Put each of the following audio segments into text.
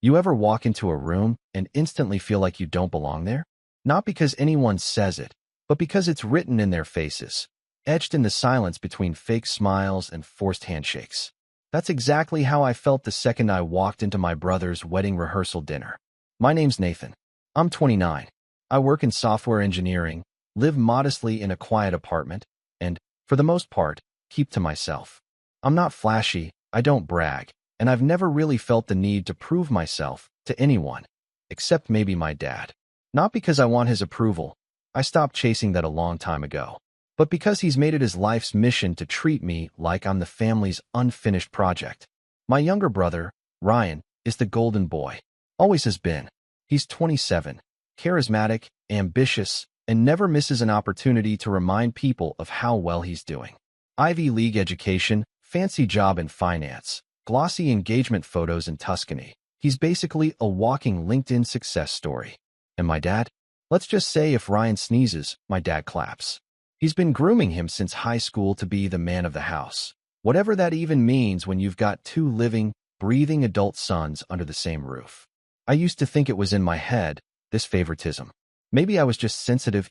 You ever walk into a room and instantly feel like you don't belong there? Not because anyone says it, but because it's written in their faces, etched in the silence between fake smiles and forced handshakes. That's exactly how I felt the second I walked into my brother's wedding rehearsal dinner. My name's Nathan. I'm 29. I work in software engineering, live modestly in a quiet apartment, and, for the most part, keep to myself. I'm not flashy, I don't brag, and I've never really felt the need to prove myself to anyone, except maybe my dad. Not because I want his approval, I stopped chasing that a long time ago, but because he's made it his life's mission to treat me like I'm the family's unfinished project. My younger brother, Ryan, is the golden boy. Always has been. He's 27, charismatic, ambitious, and never misses an opportunity to remind people of how well he's doing. Ivy League education, fancy job in finance, glossy engagement photos in Tuscany. He's basically a walking LinkedIn success story. And my dad? Let's just say if Ryan sneezes, my dad claps. He's been grooming him since high school to be the man of the house. Whatever that even means when you've got two living, breathing adult sons under the same roof. I used to think it was in my head, this favoritism. Maybe I was just sensitive,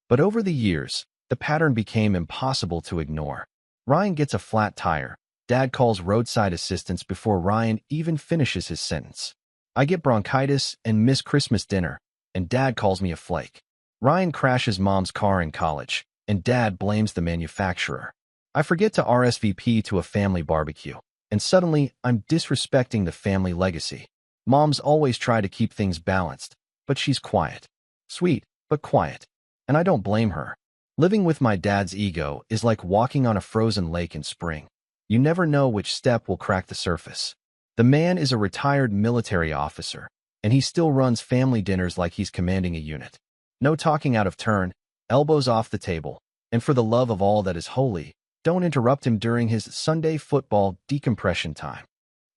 But over the years, the pattern became impossible to ignore. Ryan gets a flat tire. Dad calls roadside assistance before Ryan even finishes his sentence. I get bronchitis and miss Christmas dinner, and Dad calls me a flake. Ryan crashes Mom's car in college, and Dad blames the manufacturer. I forget to RSVP to a family barbecue, and suddenly I'm disrespecting the family legacy. Mom's always tried to keep things balanced, but she's quiet. Sweet, but quiet. And I don't blame her. Living with my dad's ego is like walking on a frozen lake in spring. You never know which step will crack the surface. The man is a retired military officer, and he still runs family dinners like he's commanding a unit. No talking out of turn, elbows off the table, and for the love of all that is holy, don't interrupt him during his Sunday football decompression time.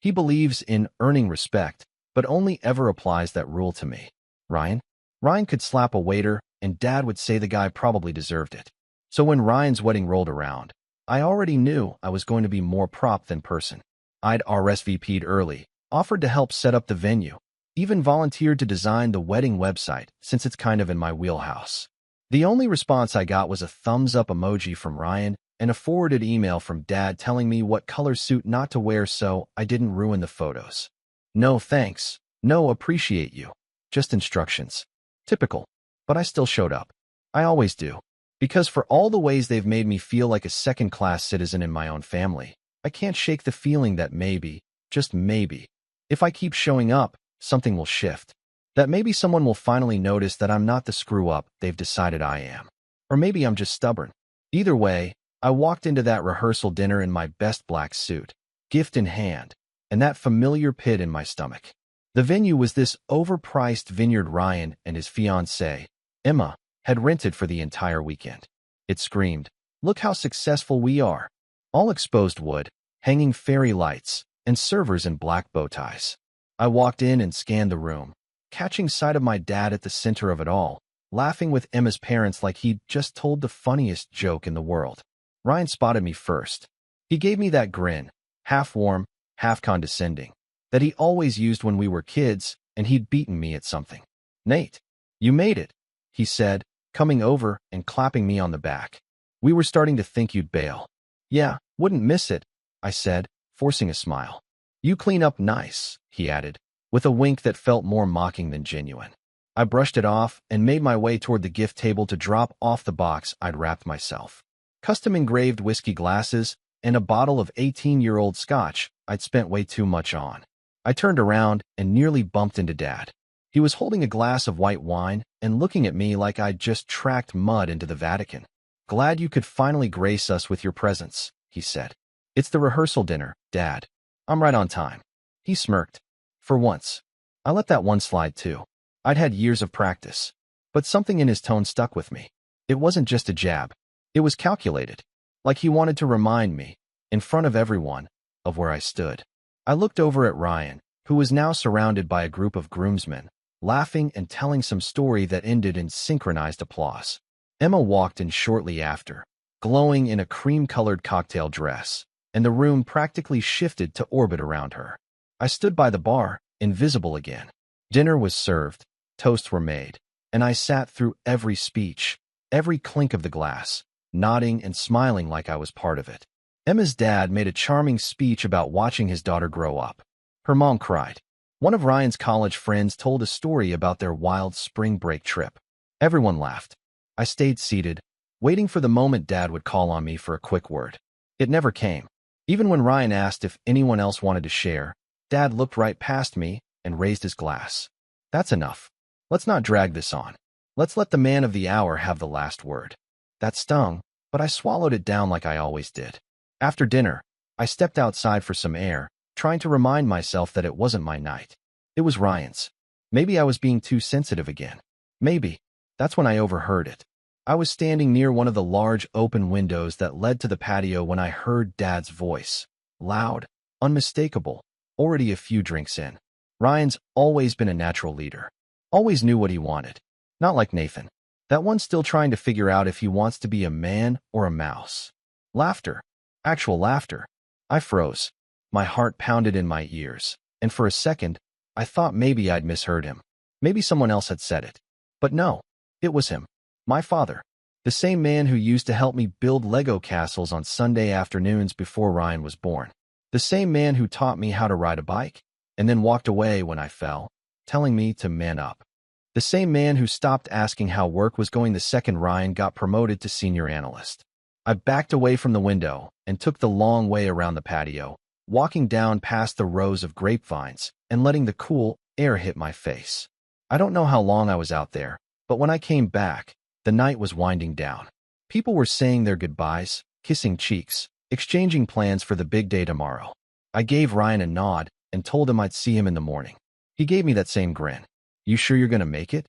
He believes in earning respect, but only ever applies that rule to me. Ryan? Ryan could slap a waiter, and Dad would say the guy probably deserved it. So when Ryan's wedding rolled around, I already knew I was going to be more prop than person. I'd RSVP'd early, offered to help set up the venue, even volunteered to design the wedding website since it's kind of in my wheelhouse. The only response I got was a thumbs-up emoji from Ryan and a forwarded email from Dad telling me what color suit not to wear so I didn't ruin the photos. No thanks, no appreciate you, just instructions. Typical, but I still showed up. I always do. Because for all the ways they've made me feel like a second-class citizen in my own family, I can't shake the feeling that maybe, just maybe, if I keep showing up, something will shift. That maybe someone will finally notice that I'm not the screw-up they've decided I am. Or maybe I'm just stubborn. Either way, I walked into that rehearsal dinner in my best black suit, gift in hand, and that familiar pit in my stomach. The venue was this overpriced vineyard Ryan and his fiancée, Emma, had rented for the entire weekend. It screamed, "Look how successful we are." All exposed wood, hanging fairy lights, and servers in black bow ties. I walked in and scanned the room, catching sight of my dad at the center of it all, laughing with Emma's parents like he'd just told the funniest joke in the world. Ryan spotted me first. He gave me that grin, half warm, half condescending, that he always used when we were kids and he'd beaten me at something. "Nate, you made it," he said, coming over and clapping me on the back. "We were starting to think you'd bail." "Yeah, wouldn't miss it," I said, forcing a smile. "You clean up nice," he added, with a wink that felt more mocking than genuine. I brushed it off and made my way toward the gift table to drop off the box I'd wrapped myself. Custom-engraved whiskey glasses and a bottle of 18-year-old scotch I'd spent way too much on. I turned around and nearly bumped into Dad. He was holding a glass of white wine and looking at me like I'd just tracked mud into the Vatican. "Glad you could finally grace us with your presence," he said. "It's the rehearsal dinner, Dad. I'm right on time." He smirked. For once. I let that one slide too. I'd had years of practice. But something in his tone stuck with me. It wasn't just a jab. It was calculated. Like he wanted to remind me, in front of everyone, of where I stood. I looked over at Ryan, who was now surrounded by a group of groomsmen, laughing and telling some story that ended in synchronized applause. Emma walked in shortly after, glowing in a cream-colored cocktail dress, and the room practically shifted to orbit around her. I stood by the bar, invisible again. Dinner was served, toasts were made, and I sat through every speech, every clink of the glass, nodding and smiling like I was part of it. Emma's dad made a charming speech about watching his daughter grow up. Her mom cried. One of Ryan's college friends told a story about their wild spring break trip. Everyone laughed. I stayed seated, waiting for the moment Dad would call on me for a quick word. It never came. Even when Ryan asked if anyone else wanted to share, Dad looked right past me and raised his glass. That's enough. Let's not drag this on. Let's let the man of the hour have the last word. That stung, but I swallowed it down like I always did. After dinner, I stepped outside for some air, trying to remind myself that it wasn't my night. It was Ryan's. Maybe I was being too sensitive again. Maybe. That's when I overheard it. I was standing near one of the large open windows that led to the patio when I heard Dad's voice. Loud, unmistakable, already a few drinks in. Ryan's always been a natural leader. Always knew what he wanted. Not like Nathan. That one's still trying to figure out if he wants to be a man or a mouse. Laughter. Actual laughter. I froze. My heart pounded in my ears, and for a second, I thought maybe I'd misheard him. Maybe someone else had said it. But no, it was him. My father. The same man who used to help me build Lego castles on Sunday afternoons before Ryan was born. The same man who taught me how to ride a bike, and then walked away when I fell, telling me to man up. The same man who stopped asking how work was going the second Ryan got promoted to senior analyst. I backed away from the window and took the long way around the patio, walking down past the rows of grapevines and letting the cool air hit my face. I don't know how long I was out there, but when I came back, the night was winding down. People were saying their goodbyes, kissing cheeks, exchanging plans for the big day tomorrow. I gave Ryan a nod and told him I'd see him in the morning. He gave me that same grin. You sure you're gonna make it?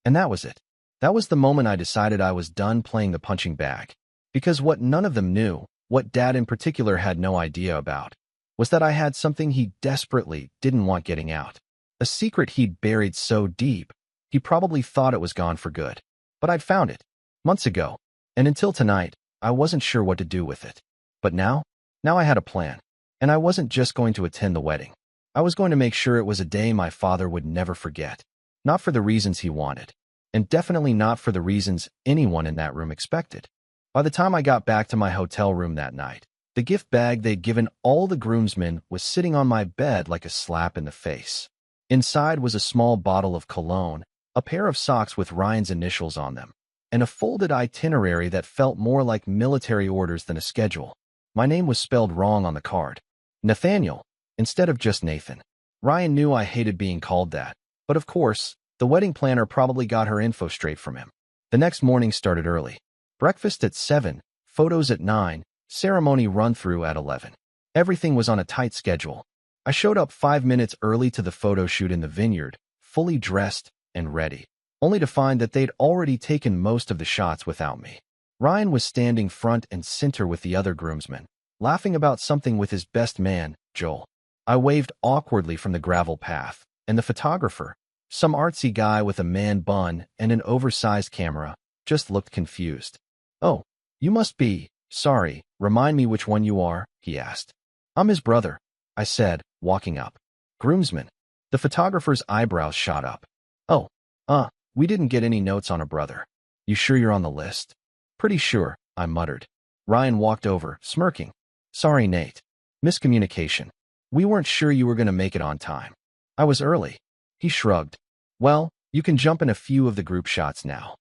And that was it. That was the moment I decided I was done playing the punching bag. Because what none of them knew, what Dad in particular had no idea about, was that I had something he desperately didn't want getting out. A secret he'd buried so deep, he probably thought it was gone for good. But I'd found it, months ago, and until tonight, I wasn't sure what to do with it. But now I had a plan, and I wasn't just going to attend the wedding. I was going to make sure it was a day my father would never forget. Not for the reasons he wanted, and definitely not for the reasons anyone in that room expected. By the time I got back to my hotel room that night, the gift bag they'd given all the groomsmen was sitting on my bed like a slap in the face. Inside was a small bottle of cologne, a pair of socks with Ryan's initials on them, and a folded itinerary that felt more like military orders than a schedule. My name was spelled wrong on the card. Nathaniel, instead of just Nathan. Ryan knew I hated being called that, but of course, the wedding planner probably got her info straight from him. The next morning started early. Breakfast at 7, photos at 9, ceremony run-through at 11. Everything was on a tight schedule. I showed up 5 minutes early to the photo shoot in the vineyard, fully dressed and ready, only to find that they'd already taken most of the shots without me. Ryan was standing front and center with the other groomsmen, laughing about something with his best man, Joel. I waved awkwardly from the gravel path, and the photographer, some artsy guy with a man bun and an oversized camera, just looked confused. Oh, you must be, sorry, remind me which one you are, he asked. I'm his brother, I said, walking up. Groomsman. The photographer's eyebrows shot up. Oh, we didn't get any notes on a brother. You sure you're on the list? Pretty sure, I muttered. Ryan walked over, smirking. Sorry, Nate. Miscommunication. We weren't sure you were going to make it on time. I was early. He shrugged. Well, you can jump in a few of the group shots now.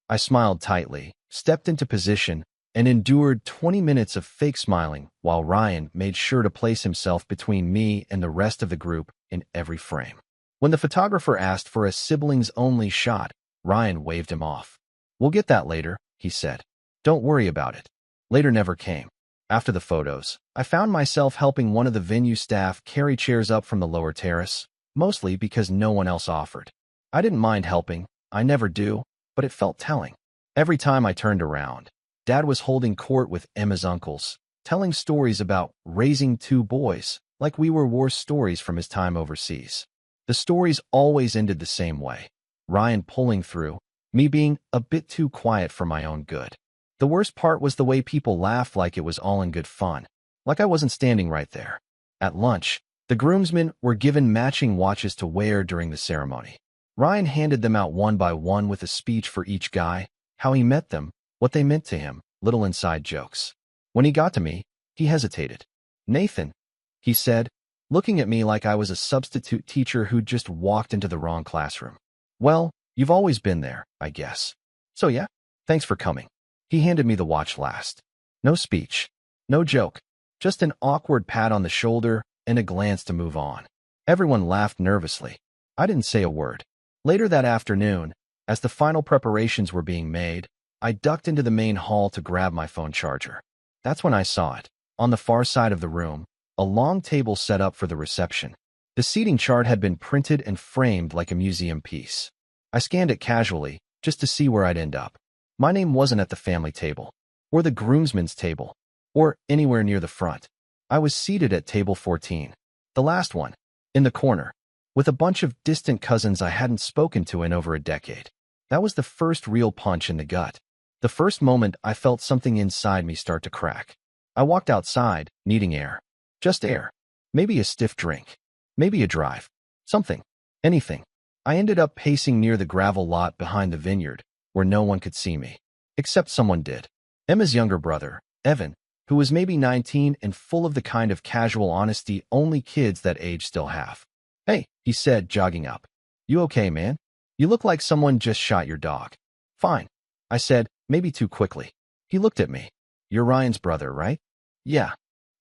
I smiled tightly, stepped into position, and endured 20 minutes of fake smiling while Ryan made sure to place himself between me and the rest of the group in every frame. When the photographer asked for a siblings-only shot, Ryan waved him off. We'll get that later, he said. Don't worry about it. Later never came. After the photos, I found myself helping one of the venue staff carry chairs up from the lower terrace, mostly because no one else offered. I didn't mind helping, I never do, but it felt telling. Every time I turned around, Dad was holding court with Emma's uncles, telling stories about raising 2 boys, like we were war stories from his time overseas. The stories always ended the same way. Ryan pulling through, me being a bit too quiet for my own good. The worst part was the way people laughed like it was all in good fun, like I wasn't standing right there. At lunch, The groomsmen were given matching watches to wear during the ceremony. Ryan handed them out one by one with a speech for each guy, how he met them, what they meant to him, little inside jokes. When he got to me, he hesitated. "Nathan," he said, looking at me like I was a substitute teacher who'd just walked into the wrong classroom. "Well, you've always been there, I guess. So yeah, thanks for coming." He handed me the watch last. No speech, no joke, just an awkward pat on the shoulder and a glance to move on. Everyone laughed nervously. I didn't say a word. Later that afternoon, as the final preparations were being made, I ducked into the main hall to grab my phone charger. That's when I saw it. On the far side of the room, a long table set up for the reception. The seating chart had been printed and framed like a museum piece. I scanned it casually, just to see where I'd end up. My name wasn't at the family table, or the groomsmen's table, or anywhere near the front. I was seated at table 14, the last one, in the corner, with a bunch of distant cousins I hadn't spoken to in over a decade. That was the first real punch in the gut. The first moment I felt something inside me start to crack. I walked outside, needing air. Just air. Maybe a stiff drink. Maybe a drive. Something. Anything. I ended up pacing near the gravel lot behind the vineyard, where no one could see me. Except someone did. Emma's younger brother, Evan, who was maybe 19 and full of the kind of casual honesty only kids that age still have. "Hey," he said, jogging up. "You okay, man? You look like someone just shot your dog." "Fine," I said, maybe too quickly. He looked at me. "You're Ryan's brother, right?" "Yeah.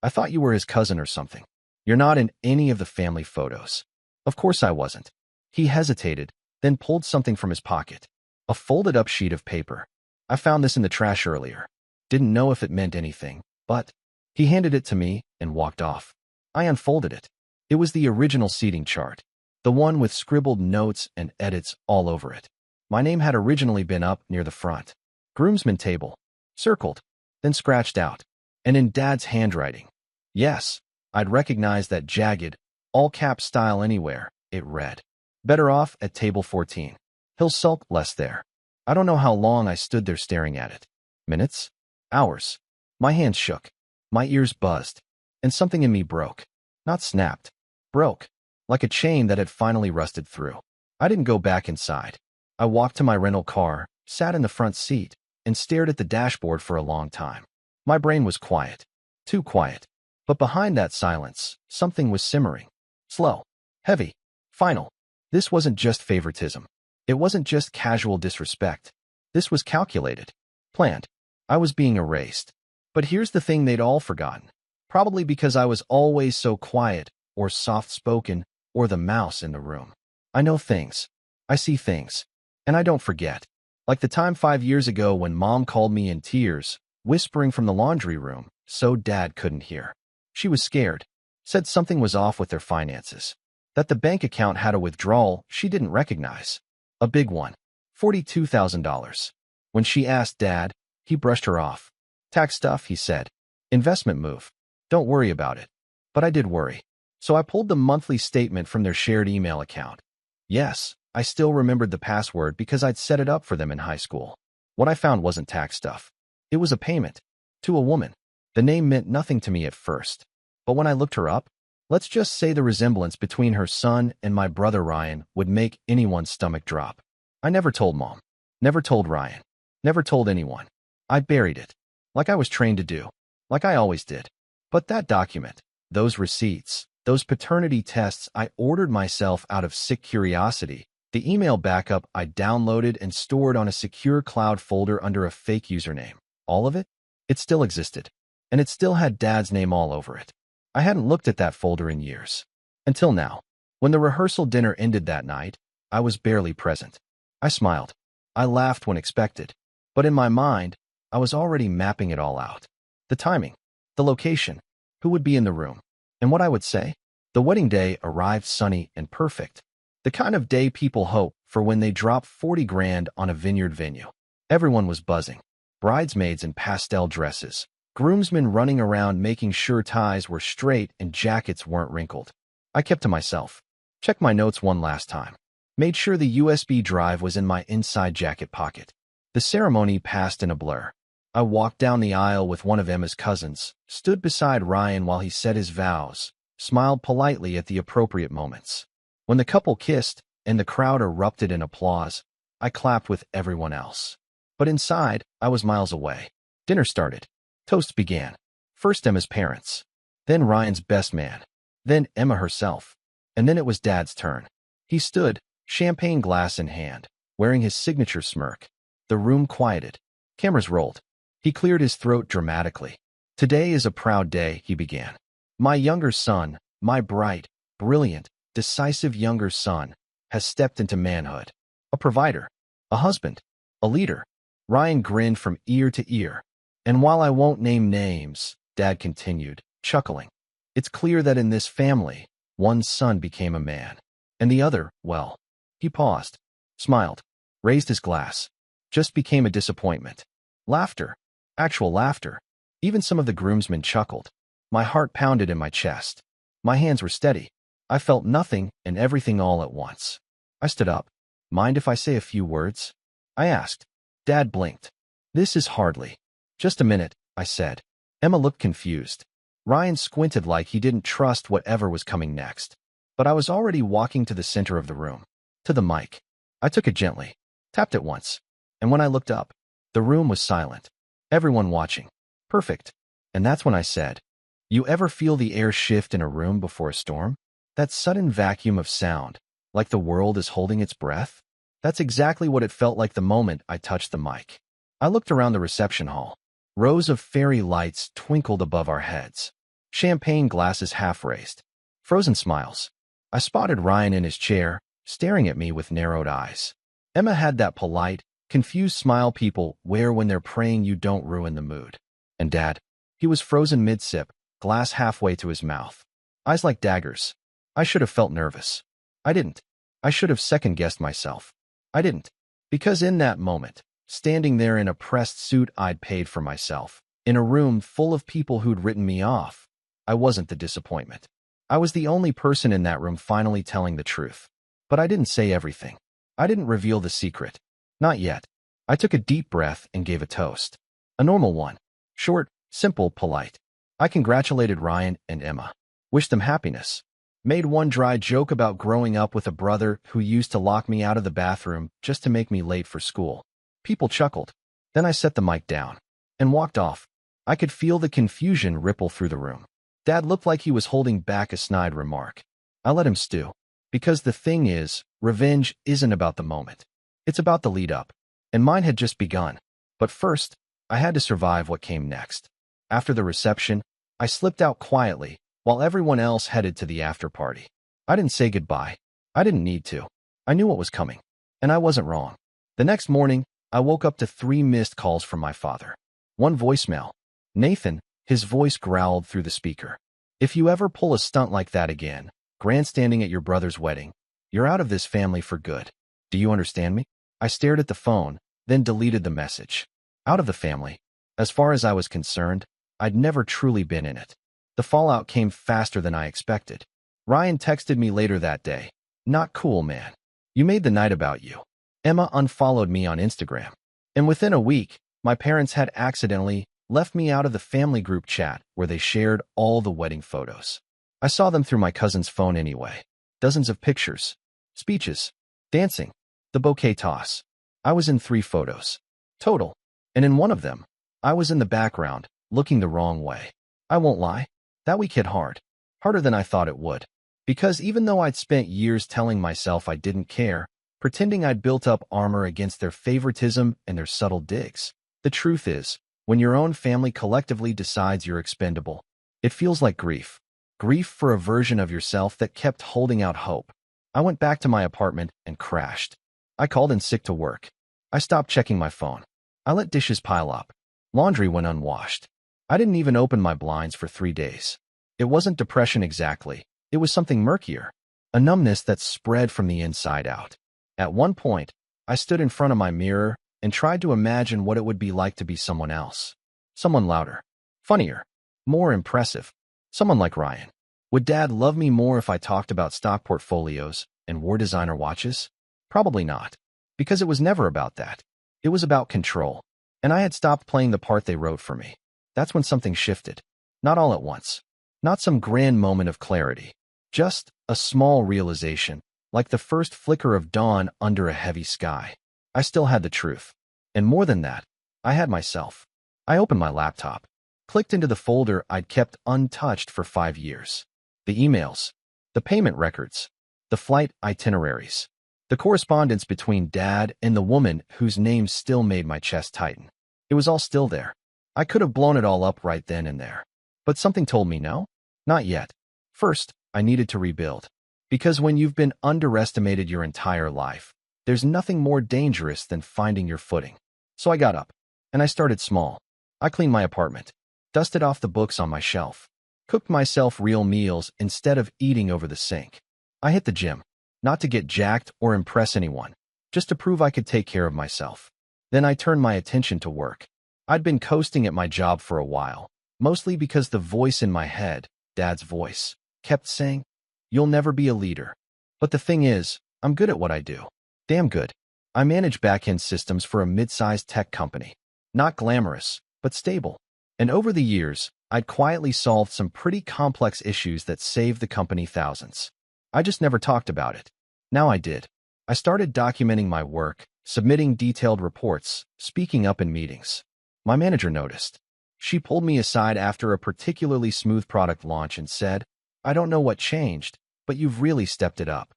I thought you were his cousin or something. You're not in any of the family photos." Of course I wasn't. He hesitated, then pulled something from his pocket. A folded-up sheet of paper. "I found this in the trash earlier. Didn't know if it meant anything, but..." He handed it to me and walked off. I unfolded it. It was the original seating chart, the one with scribbled notes and edits all over it. My name had originally been up near the front. Groomsman table. Circled, then scratched out. And in Dad's handwriting. Yes, I'd recognize that jagged, all-cap style anywhere, it read. "Better off at table 14. He'll sulk less there." I don't know how long I stood there staring at it. Minutes? Hours. My hands shook. My ears buzzed. And something in me broke. Not snapped. Broke. Like a chain that had finally rusted through. I didn't go back inside. I walked to my rental car, sat in the front seat, and stared at the dashboard for a long time. My brain was quiet. Too quiet. But behind that silence, something was simmering. Slow. Heavy. Final. This wasn't just favoritism. It wasn't just casual disrespect. This was calculated. Planned. I was being erased. But here's the thing they'd all forgotten. Probably because I was always so quiet, or soft-spoken, or the mouse in the room. I know things. I see things. And I don't forget. Like the time 5 years ago when Mom called me in tears, whispering from the laundry room, so Dad couldn't hear. She was scared. Said something was off with their finances. That the bank account had a withdrawal she didn't recognize. A big one. $42,000. When she asked Dad, he brushed her off. "Tax stuff," he said. "Investment move. Don't worry about it." But I did worry. So I pulled the monthly statement from their shared email account. Yes, I still remembered the password because I'd set it up for them in high school. What I found wasn't tax stuff. It was a payment. To a woman. The name meant nothing to me at first. But when I looked her up, let's just say the resemblance between her son and my brother Ryan would make anyone's stomach drop. I never told Mom. Never told Ryan. Never told anyone. I buried it. Like I was trained to do. Like I always did. But that document, those receipts, those paternity tests I ordered myself out of sick curiosity, the email backup I downloaded and stored on a secure cloud folder under a fake username, all of it? It still existed. And it still had Dad's name all over it. I hadn't looked at that folder in years. Until now. When the rehearsal dinner ended that night, I was barely present. I smiled. I laughed when expected. But in my mind, I was already mapping it all out. The timing. The location. Who would be in the room. And what I would say. The wedding day arrived sunny and perfect. The kind of day people hope for when they drop 40 grand on a vineyard venue. Everyone was buzzing. Bridesmaids in pastel dresses. Groomsmen running around making sure ties were straight and jackets weren't wrinkled. I kept to myself. Checked my notes one last time. Made sure the USB drive was in my inside jacket pocket. The ceremony passed in a blur. I walked down the aisle with one of Emma's cousins, stood beside Ryan while he said his vows, smiled politely at the appropriate moments. When the couple kissed and the crowd erupted in applause, I clapped with everyone else. But inside, I was miles away. Dinner started. Toast began. First Emma's parents, then Ryan's best man, then Emma herself, and then it was Dad's turn. He stood, champagne glass in hand, wearing his signature smirk. The room quieted. Cameras rolled. He cleared his throat dramatically. "Today is a proud day," he began. "My younger son, my bright, brilliant, decisive younger son, has stepped into manhood. A provider, a husband, a leader." Ryan grinned from ear to ear. "And while I won't name names," Dad continued, chuckling, "it's clear that in this family, one son became a man, and the other, well," he paused, smiled, raised his glass, "just became a disappointment." Laughter. Actual laughter. Even some of the groomsmen chuckled. My heart pounded in my chest. My hands were steady. I felt nothing and everything all at once. I stood up. "Mind if I say a few words?" I asked. Dad blinked. "This is hardly." "Just a minute," I said. Emma looked confused. Ryan squinted like he didn't trust whatever was coming next. But I was already walking to the center of the room, to the mic. I took it gently, tapped it once, and when I looked up, the room was silent. Everyone watching. Perfect. And that's when I said, "You ever feel the air shift in a room before a storm? That sudden vacuum of sound, like the world is holding its breath?" That's exactly what it felt like the moment I touched the mic. I looked around the reception hall. Rows of fairy lights twinkled above our heads. Champagne glasses half raised. Frozen smiles. I spotted Ryan in his chair, staring at me with narrowed eyes. Emma had that polite, confused smile people wear when they're praying you don't ruin the mood. And Dad, he was frozen mid-sip, glass halfway to his mouth. Eyes like daggers. I should have felt nervous. I didn't. I should have second-guessed myself. I didn't. Because in that moment, standing there in a pressed suit I'd paid for myself, in a room full of people who'd written me off, I wasn't the disappointment. I was the only person in that room finally telling the truth. But I didn't say everything. I didn't reveal the secret. Not yet. I took a deep breath and gave a toast. A normal one. Short, simple, polite. I congratulated Ryan and Emma. Wished them happiness. Made one dry joke about growing up with a brother who used to lock me out of the bathroom just to make me late for school. People chuckled. Then I set the mic down and walked off. I could feel the confusion ripple through the room. Dad looked like he was holding back a snide remark. I let him stew. Because the thing is, revenge isn't about the moment. It's about the lead up. And mine had just begun. But first, I had to survive what came next. After the reception, I slipped out quietly, while everyone else headed to the after-party. I didn't say goodbye. I didn't need to. I knew what was coming. And I wasn't wrong. The next morning, I woke up to 3 missed calls from my father. 1 voicemail. "Nathan," his voice growled through the speaker. "If you ever pull a stunt like that again, grandstanding at your brother's wedding, you're out of this family for good. Do you understand me?" I stared at the phone, then deleted the message. Out of the family. As far as I was concerned, I'd never truly been in it. The fallout came faster than I expected. Ryan texted me later that day. "Not cool, man. You made the night about you." Emma unfollowed me on Instagram. And within a week, my parents had accidentally left me out of the family group chat where they shared all the wedding photos. I saw them through my cousin's phone anyway. Dozens of pictures, speeches, dancing, the bouquet toss. I was in 3 photos. Total. And in one of them, I was in the background, looking the wrong way. I won't lie. That week hit hard. Harder than I thought it would. Because even though I'd spent years telling myself I didn't care, pretending I'd built up armor against their favoritism and their subtle digs, the truth is, when your own family collectively decides you're expendable, it feels like grief. Grief for a version of yourself that kept holding out hope. I went back to my apartment and crashed. I called in sick to work. I stopped checking my phone. I let dishes pile up. Laundry went unwashed. I didn't even open my blinds for 3 days. It wasn't depression exactly. It was something murkier. A numbness that spread from the inside out. At one point, I stood in front of my mirror and tried to imagine what it would be like to be someone else. Someone louder, funnier, more impressive. Someone like Ryan. Would Dad love me more if I talked about stock portfolios and wore designer watches? Probably not. Because it was never about that. It was about control. And I had stopped playing the part they wrote for me. That's when something shifted. Not all at once. Not some grand moment of clarity. Just a small realization, like the first flicker of dawn under a heavy sky. I still had the truth. And more than that, I had myself. I opened my laptop, clicked into the folder I'd kept untouched for 5 years. The emails, the payment records, the flight itineraries, the correspondence between Dad and the woman whose name still made my chest tighten. It was all still there. I could have blown it all up right then and there. But something told me no, not yet. First, I needed to rebuild. Because when you've been underestimated your entire life, there's nothing more dangerous than finding your footing. So I got up, and I started small. I cleaned my apartment, dusted off the books on my shelf, cooked myself real meals instead of eating over the sink. I hit the gym, not to get jacked or impress anyone, just to prove I could take care of myself. Then I turned my attention to work. I'd been coasting at my job for a while, mostly because the voice in my head, Dad's voice, kept saying, "You'll never be a leader." But the thing is, I'm good at what I do. Damn good. I manage back-end systems for a mid-sized tech company. Not glamorous, but stable. And over the years, I'd quietly solved some pretty complex issues that saved the company thousands. I just never talked about it. Now I did. I started documenting my work, submitting detailed reports, speaking up in meetings. My manager noticed. She pulled me aside after a particularly smooth product launch and said, "I don't know what changed, but you've really stepped it up."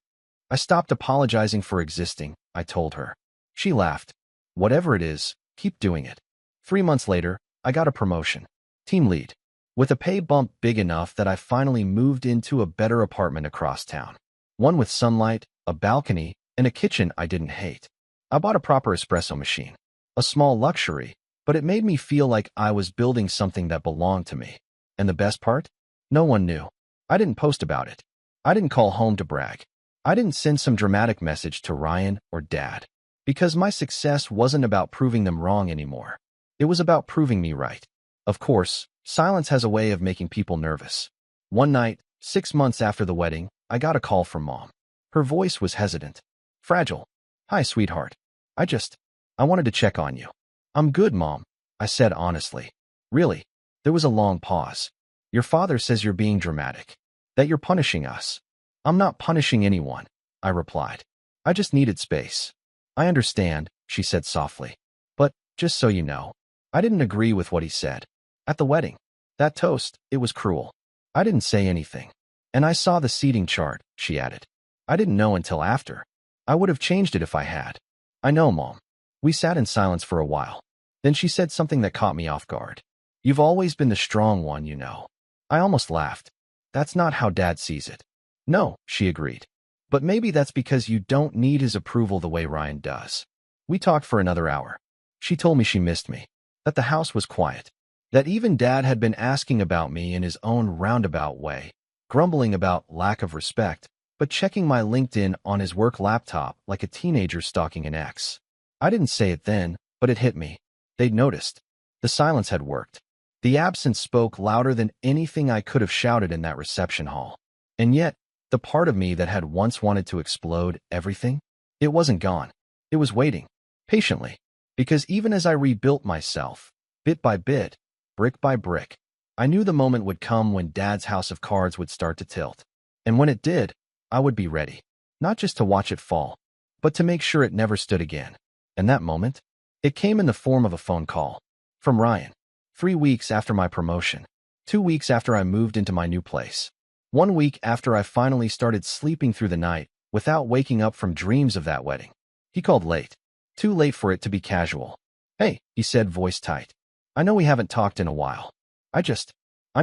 I stopped apologizing for existing, I told her. She laughed. "Whatever it is, keep doing it." 3 months later, I got a promotion. Team lead. With a pay bump big enough that I finally moved into a better apartment across town. One with sunlight, a balcony, and a kitchen I didn't hate. I bought a proper espresso machine. A small luxury, but it made me feel like I was building something that belonged to me. And the best part? No one knew. I didn't post about it. I didn't call home to brag. I didn't send some dramatic message to Ryan or Dad. Because my success wasn't about proving them wrong anymore. It was about proving me right. Of course, silence has a way of making people nervous. One night, 6 months after the wedding, I got a call from Mom. Her voice was hesitant. Fragile. "Hi, sweetheart. I wanted to check on you." "I'm good, Mom," I said honestly. "Really?" There was a long pause. "Your father says you're being dramatic. That you're punishing us." "I'm not punishing anyone," I replied. "I just needed space." "I understand," she said softly. "But, just so you know, I didn't agree with what he said. At the wedding. That toast, it was cruel. I didn't say anything. And I saw the seating chart," she added. "I didn't know until after. I would have changed it if I had." "I know, Mom." We sat in silence for a while. Then she said something that caught me off guard. "You've always been the strong one, you know." I almost laughed. "That's not how Dad sees it." "No," she agreed. "But maybe that's because you don't need his approval the way Ryan does." We talked for another hour. She told me she missed me, that the house was quiet, that even Dad had been asking about me in his own roundabout way, grumbling about lack of respect, but checking my LinkedIn on his work laptop like a teenager stalking an ex. I didn't say it then, but it hit me. They'd noticed. The silence had worked. The absence spoke louder than anything I could have shouted in that reception hall. And yet, the part of me that had once wanted to explode everything, it wasn't gone. It was waiting, patiently, because even as I rebuilt myself, bit by bit, brick by brick, I knew the moment would come when Dad's house of cards would start to tilt. And when it did, I would be ready, not just to watch it fall, but to make sure it never stood again. And that moment, it came in the form of a phone call. From Ryan. 3 weeks after my promotion. 2 weeks after I moved into my new place. 1 week after I finally started sleeping through the night without waking up from dreams of that wedding. He called late. Too late for it to be casual. "Hey," he said, voice tight. "I know we haven't talked in a while. I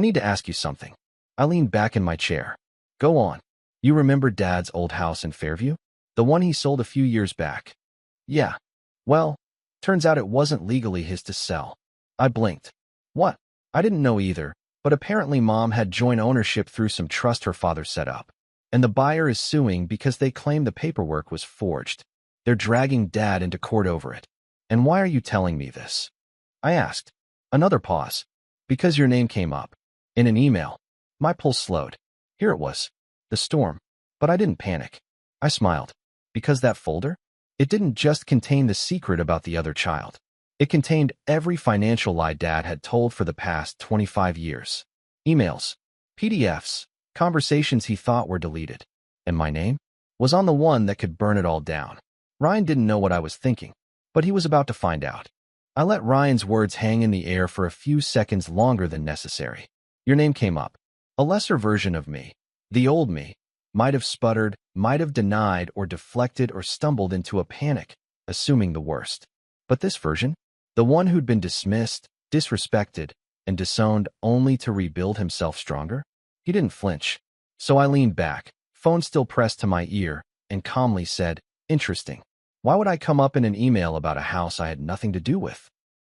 need to ask you something." I leaned back in my chair. "Go on. You remember Dad's old house in Fairview? The one he sold a few years back?" "Yeah. Well, turns out it wasn't legally his to sell." I blinked. "What?" I didn't know either, but apparently Mom had joint ownership through some trust her father set up. And the buyer is suing because they claim the paperwork was forged. They're dragging Dad into court over it. "And why are you telling me this?" I asked. Another pause. "Because your name came up. In an email." My pulse slowed. Here it was. The storm. But I didn't panic. I smiled. Because that folder? It didn't just contain the secret about the other child. It contained every financial lie Dad had told for the past 25 years. Emails, PDFs, conversations he thought were deleted. And my name was on the one that could burn it all down. Ryan didn't know what I was thinking, but he was about to find out. I let Ryan's words hang in the air for a few seconds longer than necessary. Your name came up. A lesser version of me, the old me, might have sputtered, might have denied or deflected or stumbled into a panic, assuming the worst. But this version, the one who'd been dismissed, disrespected, and disowned only to rebuild himself stronger, he didn't flinch. So I leaned back, phone still pressed to my ear, and calmly said, "Interesting. Why would I come up in an email about a house I had nothing to do with?"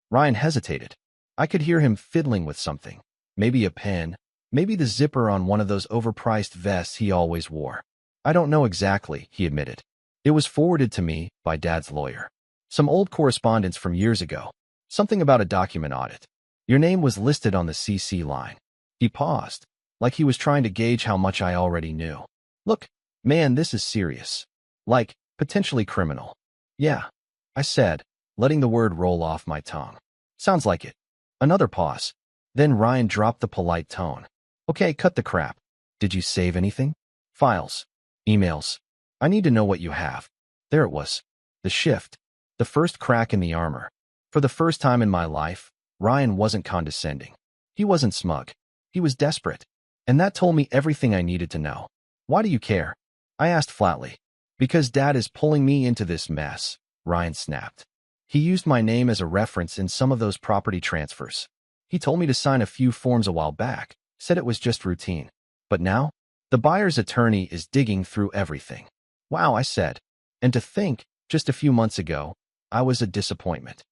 Ryan hesitated. I could hear him fiddling with something. Maybe a pen, maybe the zipper on one of those overpriced vests he always wore. "I don't know exactly," he admitted. "It was forwarded to me by Dad's lawyer. Some old correspondence from years ago. Something about a document audit. Your name was listed on the CC line." He paused, like he was trying to gauge how much I already knew. "Look, man, this is serious. Like, potentially criminal." "Yeah," I said, letting the word roll off my tongue. "Sounds like it." Another pause. Then Ryan dropped the polite tone. "Okay, cut the crap. Did you save anything? Files? Emails? I need to know what you have." There it was. The shift. The first crack in the armor. For the first time in my life, Ryan wasn't condescending. He wasn't smug. He was desperate. And that told me everything I needed to know. "Why do you care?" I asked flatly. "Because Dad is pulling me into this mess," Ryan snapped. "He used my name as a reference in some of those property transfers. He told me to sign a few forms a while back, said it was just routine. But now, the buyer's attorney is digging through everything." "Wow," I said. "And to think, just a few months ago, I was a disappointment.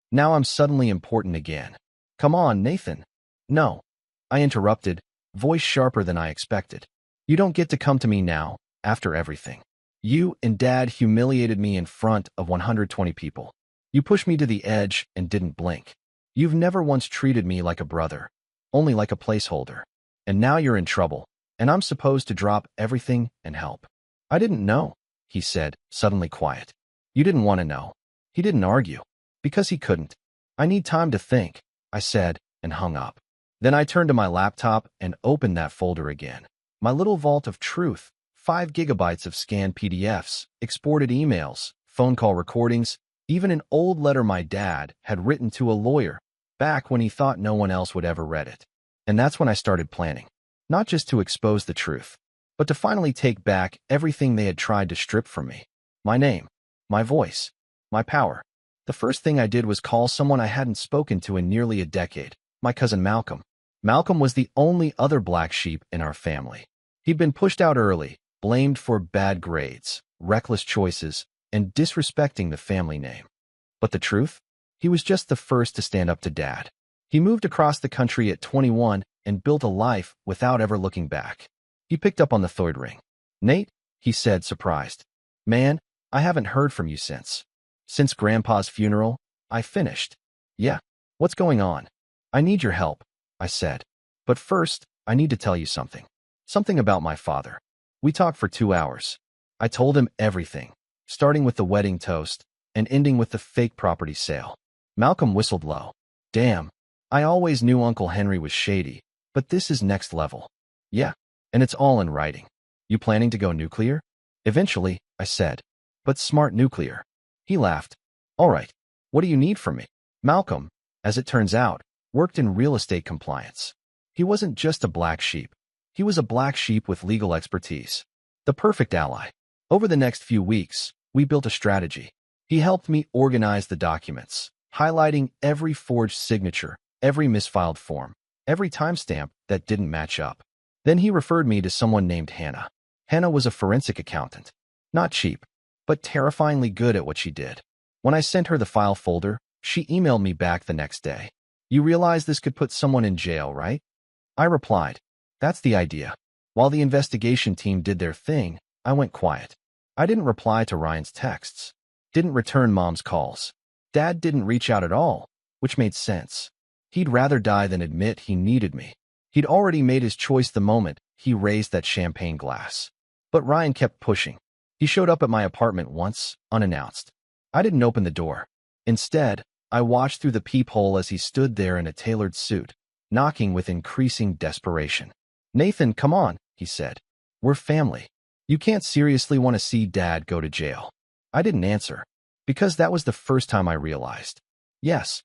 Now I'm suddenly important again." "Come on, Nathan." "No," I interrupted, voice sharper than I expected. "You don't get to come to me now, after everything. You and Dad humiliated me in front of 120 people. You pushed me to the edge and didn't blink. You've never once treated me like a brother, only like a placeholder. And now you're in trouble, and I'm supposed to drop everything and help." "I didn't know," he said, suddenly quiet. "You didn't want to know." He didn't argue, because he couldn't. "I need time to think," I said, and hung up. Then I turned to my laptop and opened that folder again. My little vault of truth, 5 gigabytes of scanned PDFs, exported emails, phone call recordings, even an old letter my dad had written to a lawyer, back when he thought no one else would ever read it. And that's when I started planning. Not just to expose the truth, but to finally take back everything they had tried to strip from me. My name, my voice, my power. The first thing I did was call someone I hadn't spoken to in nearly a decade, my cousin Malcolm. Malcolm was the only other black sheep in our family. He'd been pushed out early, blamed for bad grades, reckless choices, and disrespecting the family name. But the truth? He was just the first to stand up to Dad. He moved across the country at 21 and built a life without ever looking back. He picked up on the third ring. "Nate," he said, surprised. "Man, I haven't heard from you since." "Since Grandpa's funeral," I finished. "Yeah. What's going on?" "I need your help," I said. "But first, I need to tell you something. Something about my father." We talked for 2 hours. I told him everything, starting with the wedding toast and ending with the fake property sale. Malcolm whistled low. "Damn, I always knew Uncle Henry was shady, but this is next level." "Yeah, and it's all in writing." "You planning to go nuclear?" "Eventually," I said. "But smart nuclear." He laughed. "All right, what do you need from me?" Malcolm, as it turns out, worked in real estate compliance. He wasn't just a black sheep. He was a black sheep with legal expertise. The perfect ally. Over the next few weeks, we built a strategy. He helped me organize the documents, highlighting every forged signature, every misfiled form, every timestamp that didn't match up. Then he referred me to someone named Hannah. Hannah was a forensic accountant. Not cheap, but terrifyingly good at what she did. When I sent her the file folder, she emailed me back the next day. "You realize this could put someone in jail, right?" I replied, "That's the idea." While the investigation team did their thing, I went quiet. I didn't reply to Ryan's texts. Didn't return Mom's calls. Dad didn't reach out at all, which made sense. He'd rather die than admit he needed me. He'd already made his choice the moment he raised that champagne glass. But Ryan kept pushing. He showed up at my apartment once, unannounced. I didn't open the door. Instead, I watched through the peephole as he stood there in a tailored suit, knocking with increasing desperation. Nathan, come on, he said. We're family. You can't seriously want to see Dad go to jail. I didn't answer, because that was the first time I realized. Yes,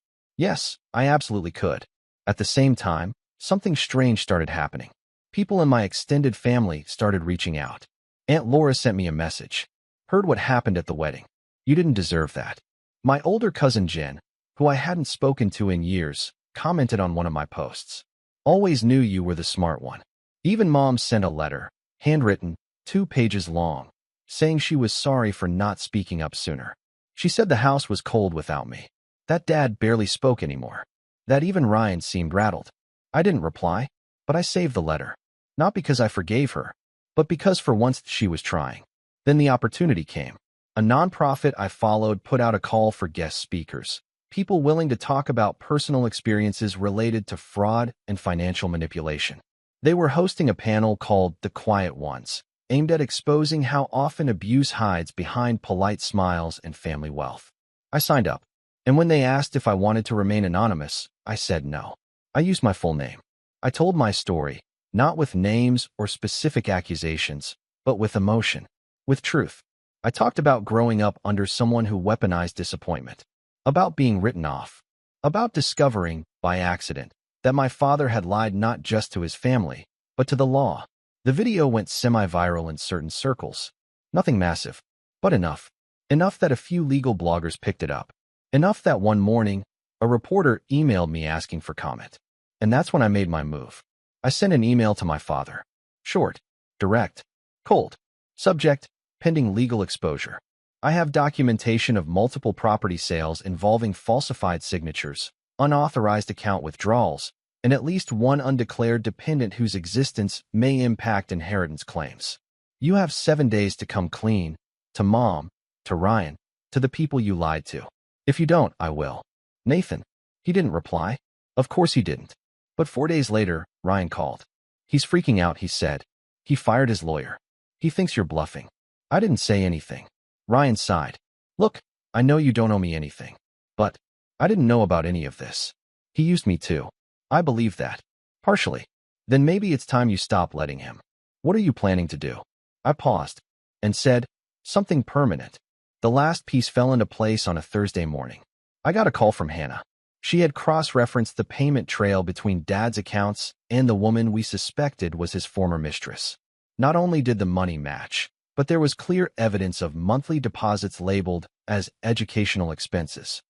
I absolutely could. At the same time, something strange started happening. People in my extended family started reaching out. Aunt Laura sent me a message. Heard what happened at the wedding. You didn't deserve that. My older cousin Jen, who I hadn't spoken to in years, commented on one of my posts. Always knew you were the smart one. Even Mom sent a letter, handwritten, 2 pages long, saying she was sorry for not speaking up sooner. She said the house was cold without me. That Dad barely spoke anymore. That even Ryan seemed rattled. I didn't reply, but I saved the letter. Not because I forgave her, but because for once she was trying. Then the opportunity came. A nonprofit I followed put out a call for guest speakers, people willing to talk about personal experiences related to fraud and financial manipulation. They were hosting a panel called The Quiet Ones, aimed at exposing how often abuse hides behind polite smiles and family wealth. I signed up, and when they asked if I wanted to remain anonymous, I said no. I used my full name. I told my story, not with names or specific accusations, but with emotion, with truth. I talked about growing up under someone who weaponized disappointment, about being written off, about discovering, by accident, that my father had lied not just to his family, but to the law. The video went semi-viral in certain circles. Nothing massive, but enough. Enough that a few legal bloggers picked it up. Enough that one morning, a reporter emailed me asking for comment. And that's when I made my move. I sent an email to my father. Short, direct, cold. Subject, pending legal exposure. I have documentation of multiple property sales involving falsified signatures, unauthorized account withdrawals, and at least one undeclared dependent whose existence may impact inheritance claims. You have 7 days to come clean, to Mom, to Ryan, to the people you lied to. If you don't, I will. Nathan. He didn't reply. Of course he didn't. But 4 days later, Ryan called. He's freaking out, he said. He fired his lawyer. He thinks you're bluffing. I didn't say anything. Ryan sighed. Look, I know you don't owe me anything. But I didn't know about any of this. He used me too. I believe that. Partially. Then maybe it's time you stop letting him. What are you planning to do? I paused and said, something permanent. The last piece fell into place on a Thursday morning. I got a call from Hannah. She had cross-referenced the payment trail between Dad's accounts and the woman we suspected was his former mistress. Not only did the money match, but there was clear evidence of monthly deposits labeled as educational expenses,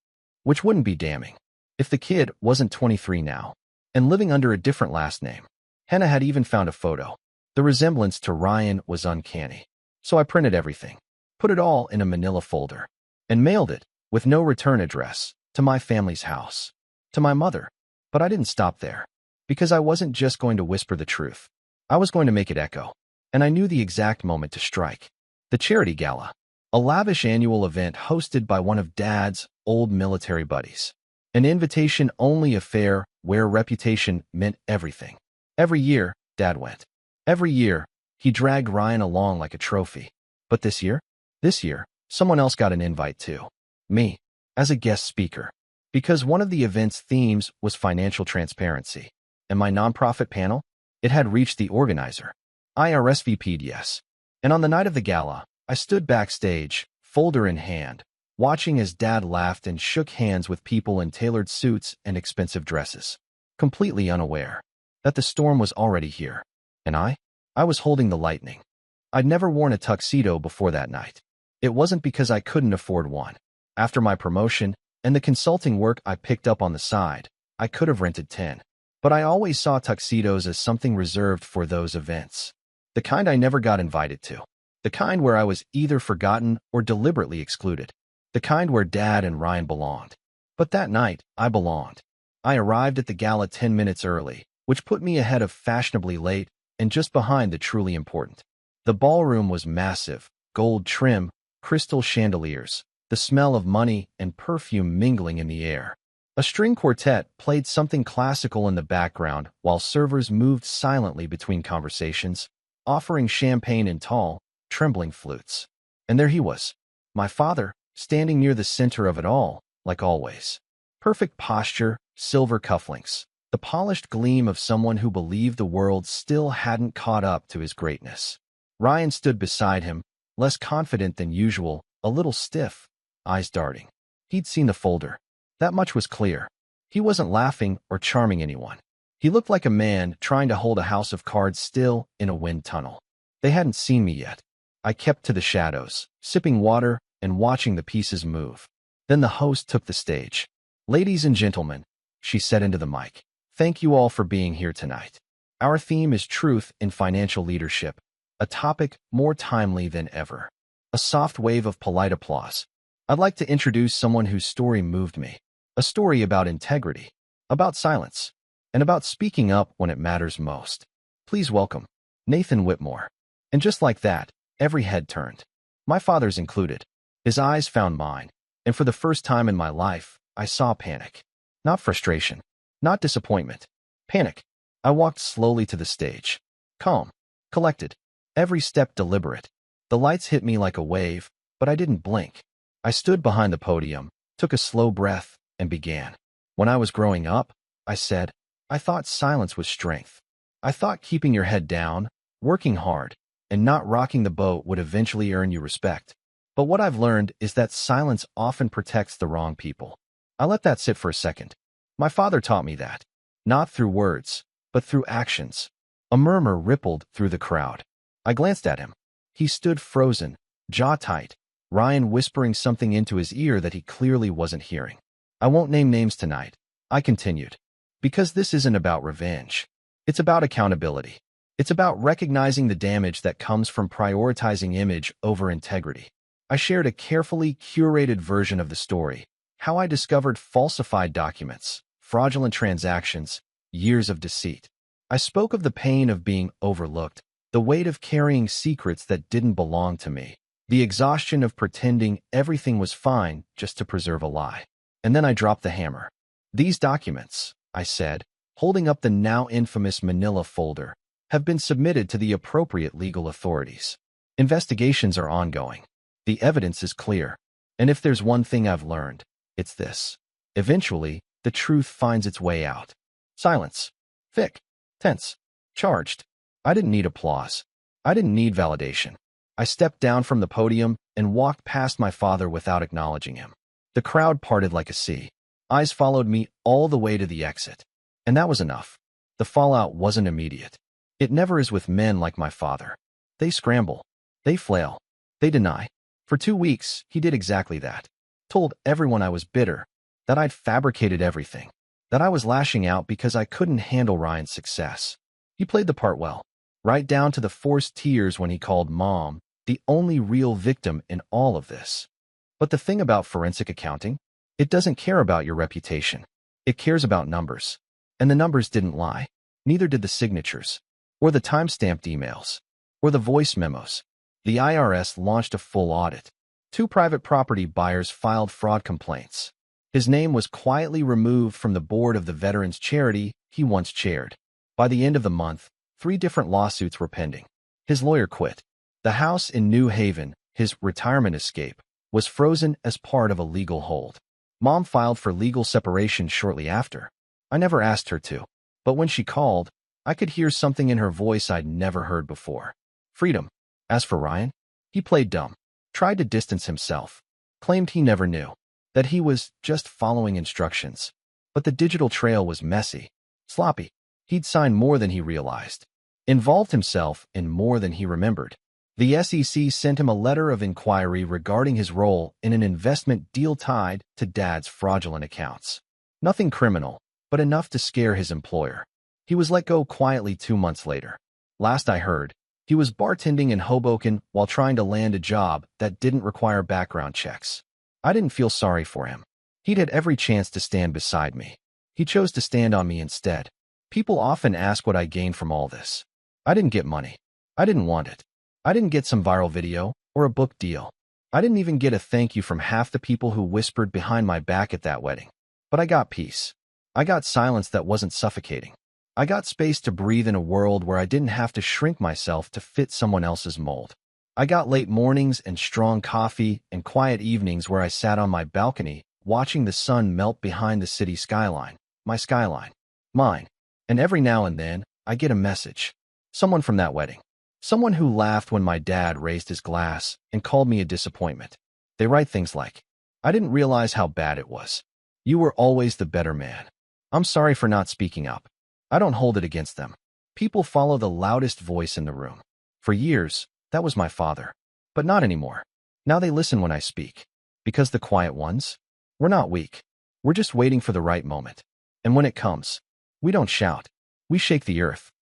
which wouldn't be damning if the kid wasn't 23 now and living under a different last name. Hannah had even found a photo. The resemblance to Ryan was uncanny. So I printed everything, put it all in a manila folder, and mailed it, with no return address, to my family's house, to my mother. But I didn't stop there, because I wasn't just going to whisper the truth. I was going to make it echo. And I knew the exact moment to strike. The Charity Gala, a lavish annual event hosted by one of Dad's old military buddies. An invitation-only affair where reputation meant everything. Every year, Dad went. Every year, he dragged Ryan along like a trophy. But this year, someone else got an invite too. Me, as a guest speaker. Because one of the event's themes was financial transparency. And my nonprofit panel? It had reached the organizer. I RSVP'd yes. And on the night of the gala, I stood backstage, folder in hand, watching as Dad laughed and shook hands with people in tailored suits and expensive dresses, completely unaware that the storm was already here. And I was holding the lightning. I'd never worn a tuxedo before that night. It wasn't because I couldn't afford one. After my promotion and the consulting work I picked up on the side, I could have rented 10. But I always saw tuxedos as something reserved for those events. The kind I never got invited to. The kind where I was either forgotten or deliberately excluded. The kind where Dad and Ryan belonged. But that night, I belonged. I arrived at the gala 10 minutes early, which put me ahead of fashionably late and just behind the truly important. The ballroom was massive, gold trim, crystal chandeliers, the smell of money and perfume mingling in the air. A string quartet played something classical in the background while servers moved silently between conversations, offering champagne in tall, trembling flutes. And there he was, my father, standing near the center of it all, like always. Perfect posture, silver cufflinks, the polished gleam of someone who believed the world still hadn't caught up to his greatness. Ryan stood beside him, less confident than usual, a little stiff, eyes darting. He'd seen the folder. That much was clear. He wasn't laughing or charming anyone. He looked like a man trying to hold a house of cards still in a wind tunnel. They hadn't seen me yet. I kept to the shadows, sipping water and watching the pieces move. Then the host took the stage. "Ladies and gentlemen," she said into the mic, "thank you all for being here tonight. Our theme is truth in financial leadership, a topic more timely than ever." A soft wave of polite applause. "I'd like to introduce someone whose story moved me. A story about integrity, about silence, and about speaking up when it matters most. Please welcome Nathan Whitmore." And just like that, every head turned. My father's included. His eyes found mine, and for the first time in my life, I saw panic. Not frustration, not disappointment. Panic. I walked slowly to the stage. Calm, collected, every step deliberate. The lights hit me like a wave, but I didn't blink. I stood behind the podium, took a slow breath, and began. "When I was growing up," I said, "I thought silence was strength. I thought keeping your head down, working hard, and not rocking the boat would eventually earn you respect. But what I've learned is that silence often protects the wrong people." I let that sit for a second. My father taught me that. Not through words, but through actions. A murmur rippled through the crowd. I glanced at him. He stood frozen, jaw tight, Ryan whispering something into his ear that he clearly wasn't hearing. "I won't name names tonight," I continued, "because this isn't about revenge. It's about accountability. It's about recognizing the damage that comes from prioritizing image over integrity." I shared a carefully curated version of the story, how I discovered falsified documents, fraudulent transactions, years of deceit. I spoke of the pain of being overlooked, the weight of carrying secrets that didn't belong to me, the exhaustion of pretending everything was fine just to preserve a lie. And then I dropped the hammer. "These documents," I said, holding up the now infamous manila folder, "have been submitted to the appropriate legal authorities. Investigations are ongoing. The evidence is clear. And if there's one thing I've learned, it's this. Eventually, the truth finds its way out." Silence. Thick. Tense. Charged. I didn't need applause. I didn't need validation. I stepped down from the podium and walked past my father without acknowledging him. The crowd parted like a sea. Eyes followed me all the way to the exit. And that was enough. The fallout wasn't immediate. It never is with men like my father. They scramble. They flail. They deny. For 2 weeks, he did exactly that. Told everyone I was bitter, that I'd fabricated everything, that I was lashing out because I couldn't handle Ryan's success. He played the part well, right down to the forced tears when he called Mom the only real victim in all of this. But the thing about forensic accounting, it doesn't care about your reputation. It cares about numbers. And the numbers didn't lie. Neither did the signatures, or the time-stamped emails, or the voice memos. The IRS launched a full audit. 2 private property buyers filed fraud complaints. His name was quietly removed from the board of the veterans charity he once chaired. By the end of the month, 3 different lawsuits were pending. His lawyer quit. The house in New Haven, his retirement escape, was frozen as part of a legal hold. Mom filed for legal separation shortly after. I never asked her to, but when she called, I could hear something in her voice I'd never heard before. Freedom. As for Ryan, he played dumb, tried to distance himself, claimed he never knew, that he was just following instructions. But the digital trail was messy, sloppy. He'd signed more than he realized, involved himself in more than he remembered. The SEC sent him a letter of inquiry regarding his role in an investment deal tied to Dad's fraudulent accounts. Nothing criminal, but enough to scare his employer. He was let go quietly 2 months later. Last I heard, he was bartending in Hoboken while trying to land a job that didn't require background checks. I didn't feel sorry for him. He'd had every chance to stand beside me. He chose to stand on me instead. People often ask what I gained from all this. I didn't get money. I didn't want it. I didn't get some viral video or a book deal. I didn't even get a thank you from half the people who whispered behind my back at that wedding. But I got peace. I got silence that wasn't suffocating. I got space to breathe in a world where I didn't have to shrink myself to fit someone else's mold. I got late mornings and strong coffee and quiet evenings where I sat on my balcony watching the sun melt behind the city skyline, my skyline. Mine. And every now and then, I get a message. Someone from that wedding. Someone who laughed when my dad raised his glass and called me a disappointment. They write things like, I didn't realize how bad it was. You were always the better man. I'm sorry for not speaking up. I don't hold it against them. People follow the loudest voice in the room. For years, that was my father. But not anymore. Now they listen when I speak. Because the quiet ones? We're not weak. We're just waiting for the right moment. And when it comes, we don't shout. We shake the earth.